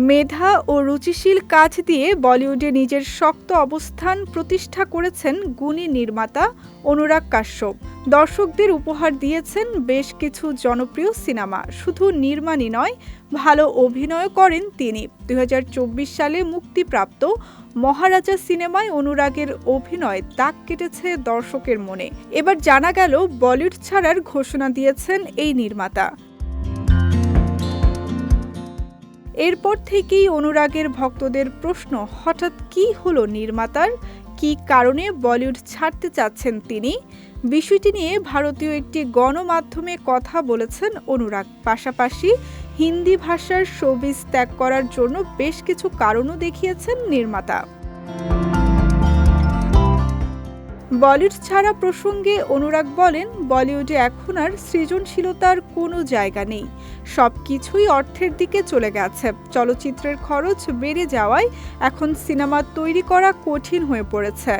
মেধা ও রুচিশীল কাজ দিয়ে বলিউডে নিজের শক্ত অবস্থান প্রতিষ্ঠা করেছেন গুণী নির্মাতা অনুরাগ কাশ্যপ। দর্শকদের উপহার দিয়েছেন বেশ কিছু জনপ্রিয় সিনেমা। শুধু নির্মাণই নয়, ভালো অভিনয় করেন তিনি। 2024 সালে মুক্তিপ্রাপ্ত মহারাজা সিনেমায় অনুরাগের অভিনয় দাগ কেটেছে দর্শকের মনে। এবার জানা গেল বলিউড ছাড়ার ঘোষণা দিয়েছেন এই নির্মাতা। এরপর থেকেই অনুরাগের ভক্তদের প্রশ্ন, হঠাৎ কী হলো নির্মাতার? কী কারণে বলিউড ছাড়তে চাচ্ছেন তিনি? বিষয়টি নিয়ে ভারতীয় একটি গণমাধ্যমে কথা বলেছেন অনুরাগ। পাশাপাশি হিন্দি ভাষার শোবিজ ত্যাগ করার জন্য বেশ কিছু কারণও দেখিয়েছেন নির্মাতা। বলিউড ছাড়া প্রসঙ্গে অনুরাগ বলেন, বলিউডে এখন আর সৃজনশীলতার কোনো জায়গা নেই। সব কিছুই অর্থের দিকে চলে গেছে। চলচ্চিত্রের খরচ বেড়ে যাওয়ায় এখন সিনেমা তৈরি করা কঠিন হয়ে পড়েছে।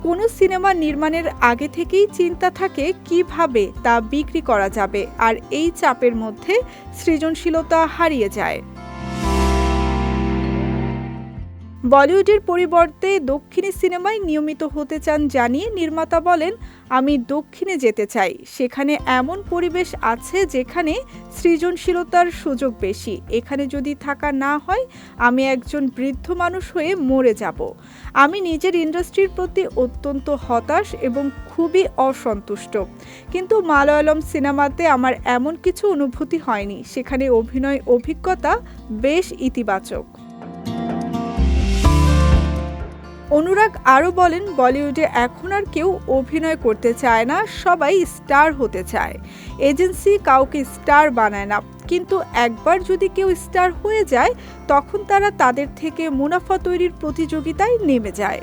কোনো সিনেমা নির্মাণের আগে থেকেই চিন্তা থাকে কিভাবে তা বিক্রি করা যাবে, আর এই চাপের মধ্যে সৃজনশীলতা হারিয়ে যায়। বলিউডের পরিবর্তে দক্ষিণী সিনেমায় নিয়মিত হতে চান জানিয়ে নির্মাতা বলেন, আমি দক্ষিণে যেতে চাই। সেখানে এমন পরিবেশ আছে যেখানে সৃজনশীলতার সুযোগ বেশি। এখানে যদি থাকা না হয়, আমি একজন বৃদ্ধ মানুষ হয়ে মরে যাব। আমি নিজের ইন্ডাস্ট্রির প্রতি অত্যন্ত হতাশ এবং খুবই অসন্তুষ্ট। কিন্তু মালয়ালম সিনেমাতে আমার এমন কিছু অনুভূতি হয়নি। সেখানে অভিনয় অভিজ্ঞতা বেশ ইতিবাচক। অনুরাগ আরও বলেন, বলিউডে এখন আর কেউ অভিনয় করতে চায় না, সবাই স্টার হতে চায়। এজেন্সি কাউকে স্টার বানায় না, কিন্তু একবার যদি কেউ স্টার হয়ে যায়, তখন তারা তাদের থেকে মুনাফা তৈরির প্রতিযোগিতায় নেমে যায়।